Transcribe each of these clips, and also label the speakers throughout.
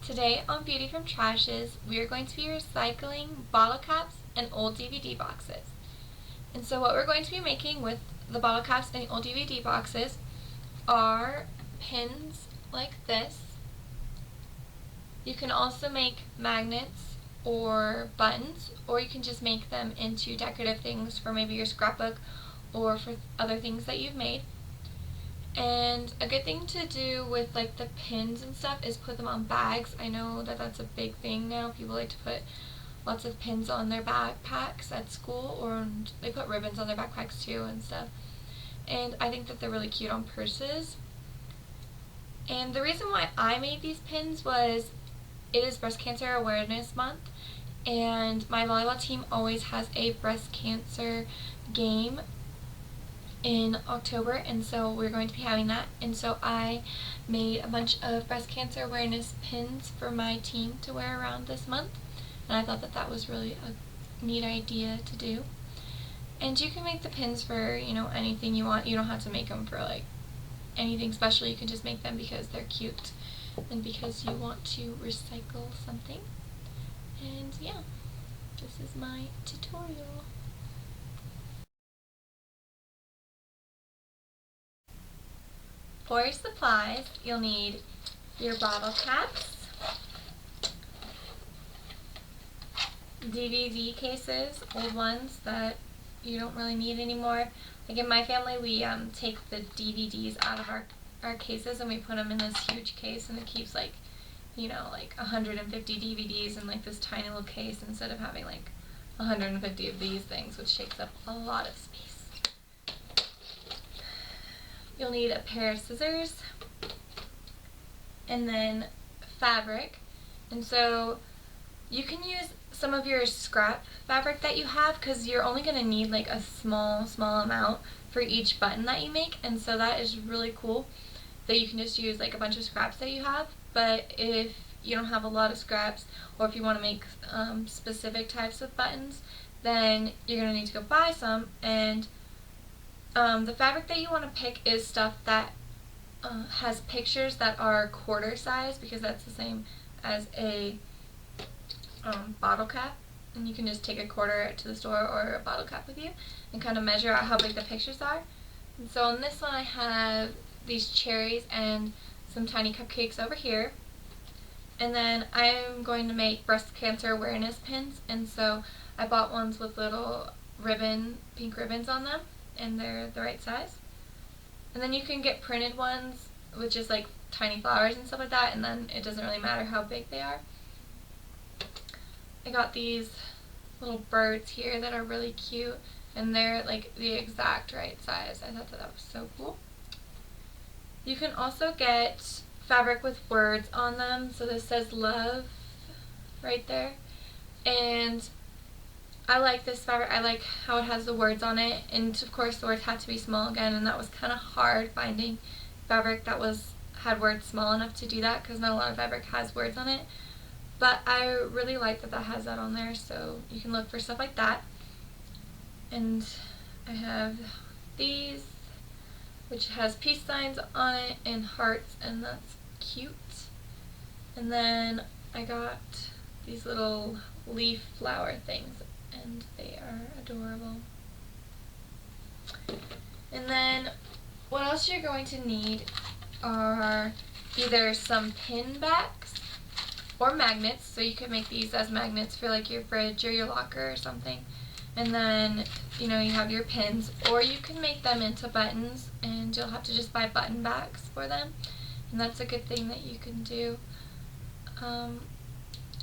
Speaker 1: Today on Beauty from Trashes, we are going to be recycling bottle caps and old DVD boxes. And so what we're going to be making with the bottle caps and old DVD boxes are pins like this. You can also make magnets or buttons, or you can just make them into decorative things for maybe your scrapbook or for other things that you've made. And a good thing to do with like the pins and stuff is put them on bags. I know that that's a big thing now. People like to put lots of pins on their backpacks at school, or they put ribbons on their backpacks too and stuff. And I think that they're really cute on purses. And the reason why I made these pins was it is Breast Cancer Awareness Month, and my volleyball team always has a breast cancer game in October, and so we're going to be having that, and so I made a bunch of breast cancer awareness pins for my team to wear around this month, and I thought that that was really a neat idea to do. And you can make the pins for, you know, anything you want. You don't have to make them for like anything special. You can just make them because they're cute and because you want to recycle something. And yeah, this is my tutorial. For your supplies, you'll need your bottle caps, DVD cases, old ones that you don't really need anymore. Like in my family, we take the DVDs out of our cases and we put them in this huge case, and it keeps like, you know, like 150 DVDs in like this tiny little case instead of having like 150 of these things, which takes up a lot of space. You'll need a pair of scissors and then fabric, and so you can use some of your scrap fabric that you have because you're only going to need like a small amount for each button that you make, and so that is really cool that you can just use like a bunch of scraps that you have. But if you don't have a lot of scraps, or if you want to make specific types of buttons, then you're going to need to go buy some. And the fabric that you want to pick is stuff that has pictures that are quarter size, because that's the same as a bottle cap, and you can just take a quarter to the store or a bottle cap with you and kind of measure out how big the pictures are. And so on this one I have these cherries and some tiny cupcakes over here, and then I'm going to make breast cancer awareness pins, and so I bought ones with little pink ribbons on them, and they're the right size. And then you can get printed ones with just like tiny flowers and stuff like that, and then it doesn't really matter how big they are. I got these little birds here that are really cute, and they're like the exact right size. I thought that that was so cool. You can also get fabric with words on them. So this says love right there, and I like this fabric. I like how it has the words on it, and of course the words had to be small again, and that was kind of hard finding fabric that had words small enough to do that, because not a lot of fabric has words on it. But I really like that that has that on there, so you can look for stuff like that. And I have these, which has peace signs on it and hearts, and that's cute. And then I got these little leaf flower things, and they are adorable. And then what else you're going to need are either some pin backs or magnets, so you could make these as magnets for like your fridge or your locker or something. And then, you know, you have your pins, or you can make them into buttons, and you'll have to just buy button backs for them, and that's a good thing that you can do. And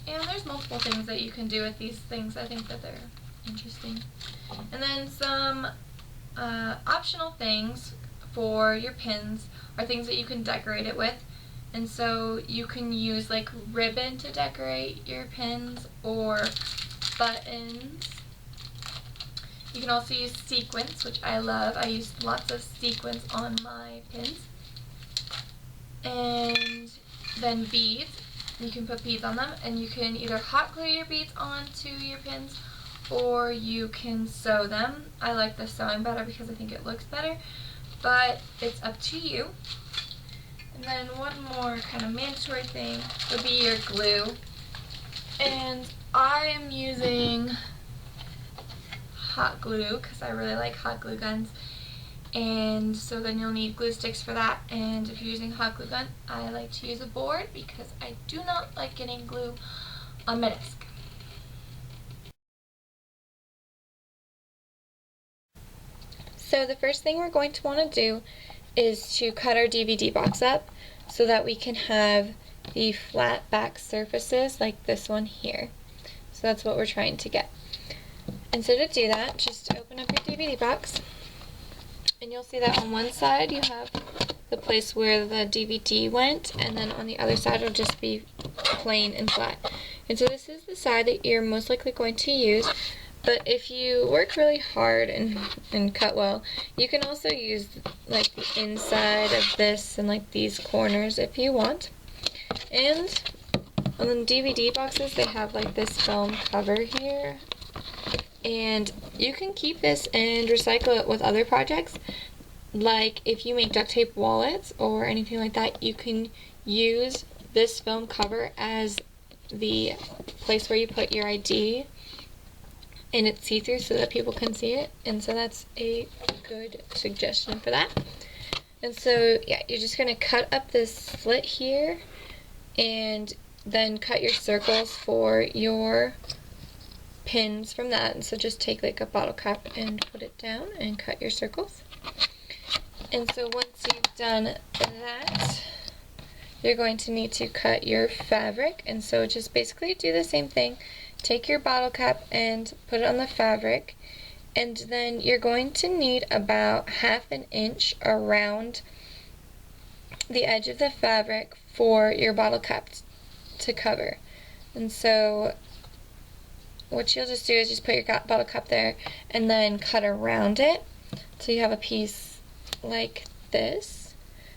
Speaker 1: there's multiple things that you can do with these things. I think that they're interesting. And then some optional things for your pins are things that you can decorate it with. And so you can use like ribbon to decorate your pins, or buttons. You can also use sequins, which I love. I use lots of sequins on my pins. And then beads. You can put beads on them, and you can either hot glue your beads onto your pins, or you can sew them. I like the sewing better because I think it looks better, but it's up to you. And then one more kind of mandatory thing would be your glue. And I am using hot glue because I really like hot glue guns. And so then you'll need glue sticks for that. And if you're using hot glue gun, I like to use a board because I do not like getting glue on my desk. So the first thing we're going to want to do is to cut our DVD box up so that we can have the flat back surfaces like this one here. So that's what we're trying to get. And so to do that, just open up your DVD box, and you'll see that on one side you have the place where the DVD went, and then on the other side it'll just be plain and flat. And so this is the side that you're most likely going to use. But if you work really hard and cut well, you can also use like the inside of this and like these corners if you want. And on the DVD boxes, they have like this film cover here. And you can keep this and recycle it with other projects. Like if you make duct tape wallets or anything like that, you can use this film cover as the place where you put your ID. And it's see-through so that people can see it, and so that's a good suggestion for that. And so yeah, you're just going to cut up this slit here and then cut your circles for your pins from that. And so just take like a bottle cap and put it down and cut your circles. And so once you've done that, you're going to need to cut your fabric. And so just basically do the same thing. Take your bottle cap and put it on the fabric, and then you're going to need about 1/2 inch around the edge of the fabric for your bottle cap to cover. And so what you'll just do is just put your bottle cap there and then cut around it so you have a piece like this.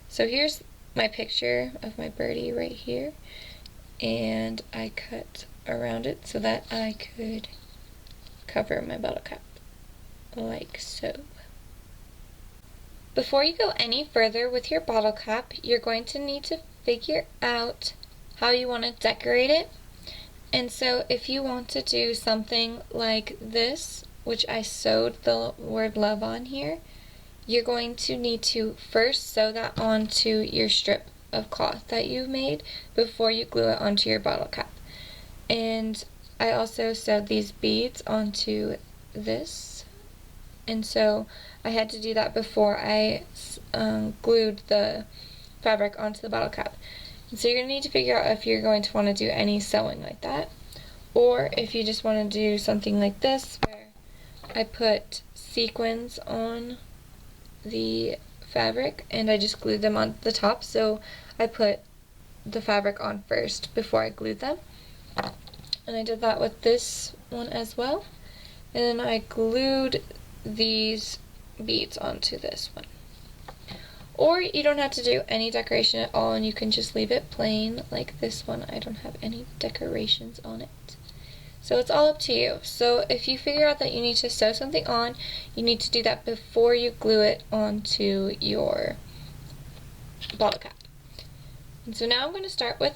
Speaker 1: So here's my picture of my birdie right here, and I cut around it so that I could cover my bottle cap like so. Before you go any further with your bottle cap, you're going to need to figure out how you want to decorate it. And so if you want to do something like this, which I sewed the word love on here, you're going to need to first sew that onto your strip of cloth that you made before you glue it onto your bottle cap. And I also sewed these beads onto this, and so I had to do that before I glued the fabric onto the bottle cap. And so you're going to need to figure out if you're going to want to do any sewing like that, or if you just want to do something like this where I put sequins on the fabric and I just glued them on the top. So I put the fabric on first before I glued them. And I did that with this one as well. And then I glued these beads onto this one. Or you don't have to do any decoration at all, and you can just leave it plain like this one. I don't have any decorations on it. So it's all up to you. So if you figure out that you need to sew something on, you need to do that before you glue it onto your bottle cap. And so now I'm going to start with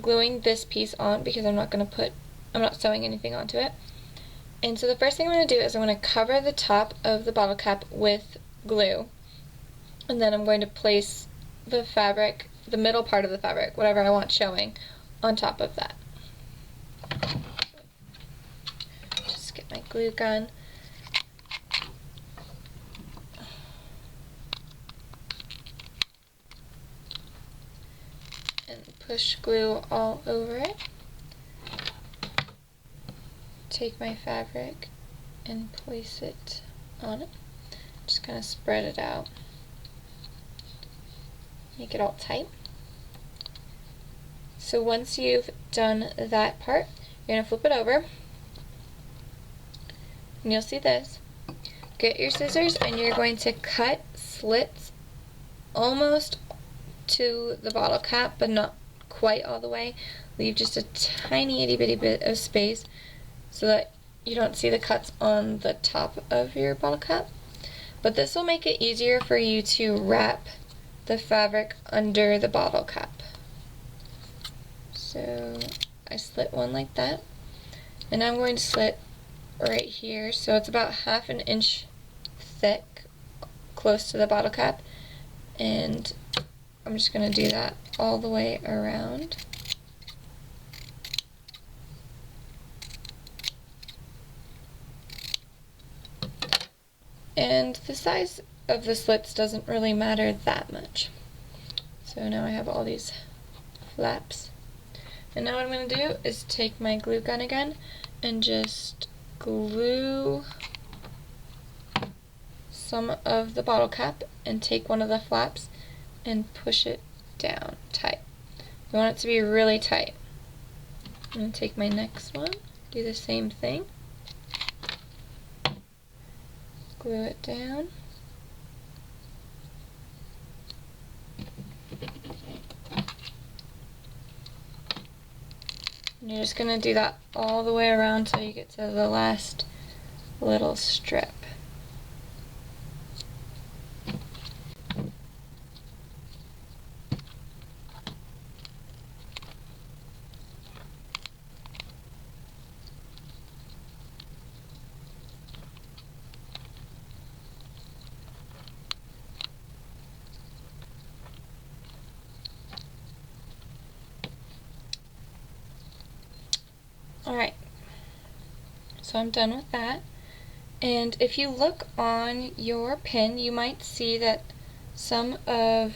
Speaker 1: gluing this piece on because I'm not sewing anything onto it. And so the first thing I'm going to do is I'm going to cover the top of the bottle cap with glue, and then I'm going to place the fabric, the middle part of the fabric, whatever I want showing, on top of that. Just get my glue gun. And push glue all over it. Take my fabric and place it on it. Just kind of spread it out. Make it all tight. So once you've done that part, you're going to flip it over. And you'll see this. Get your scissors and you're going to cut slits almost to the bottle cap, but not quite all the way. Leave just a tiny itty bitty bit of space so that you don't see the cuts on the top of your bottle cap. But this will make it easier for you to wrap the fabric under the bottle cap. So I slit one like that, and I'm going to slit right here, so it's about 1/2 inch thick, close to the bottle cap, and I'm just going to do that all the way around. And the size of the slits doesn't really matter that much. So now I have all these flaps. And now what I'm going to do is take my glue gun again and just glue some of the bottle cap and take one of the flaps and push it down tight. You want it to be really tight. I'm going to take my next one, do the same thing. Glue it down. And you're just going to do that all the way around until you get to the last little strip. Alright, so I'm done with that. And if you look on your pin, you might see that some of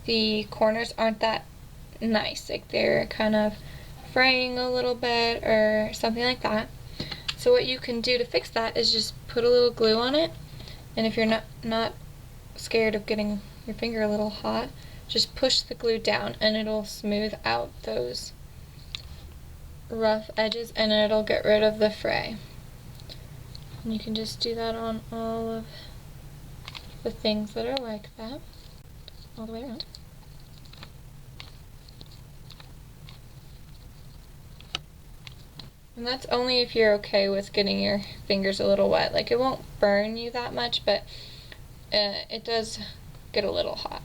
Speaker 1: the corners aren't that nice. Like they're kind of fraying a little bit or something like that. So what you can do to fix that is just put a little glue on it. And if you're not scared of getting your finger a little hot, just push the glue down and it'll smooth out those rough edges and it'll get rid of the fray. And you can just do that on all of the things that are like that, all the way around. And that's only if you're okay with getting your fingers a little wet. Like, it won't burn you that much, but it does get a little hot.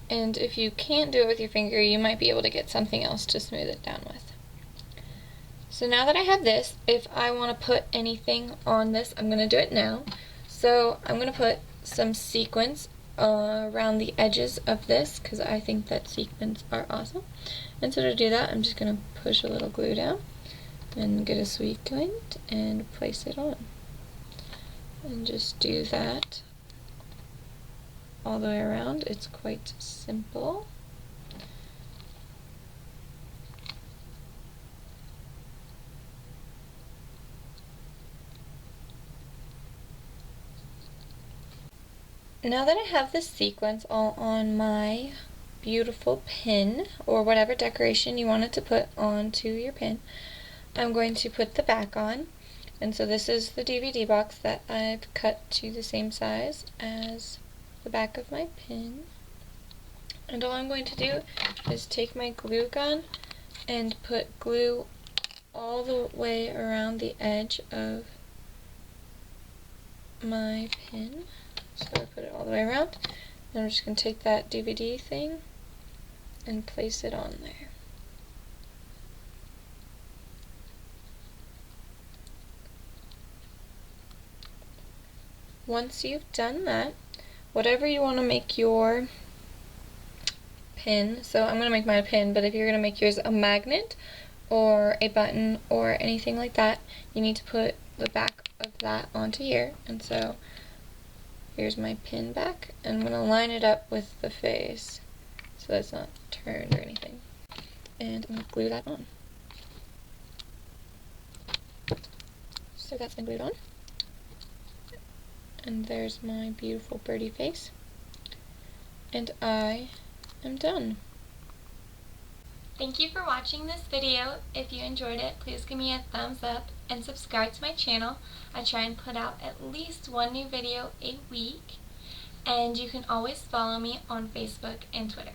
Speaker 1: And if you can't do it with your finger, you might be able to get something else to smooth it down with. So now that I have this, if I want to put anything on this, I'm going to do it now. So I'm going to put some sequins around the edges of this because I think that sequins are awesome. And so to do that, I'm just going to push a little glue down and get a sequin and place it on. And just do that all the way around. It's quite simple. Now that I have the sequins all on my beautiful pin, or whatever decoration you wanted to put onto your pin, I'm going to put the back on. And so this is the DVD box that I've cut to the same size as the back of my pin. And all I'm going to do is take my glue gun and put glue all the way around the edge of my pin. So I put it all the way around. And I'm just going to take that DVD thing and place it on there. Once you've done that, whatever you want to make your pin, so I'm going to make mine a pin, but if you're going to make yours a magnet or a button or anything like that, you need to put the back of that onto here. And so here's my pin back, and I'm going to line it up with the face so that it's not turned or anything. And I'm going to glue that on. So that's been glued on. And there's my beautiful birdie face. And I am done. Thank you for watching this video. If you enjoyed it, please give me a thumbs up and subscribe to my channel. I try and put out at least one new video a week. And you can always follow me on Facebook and Twitter.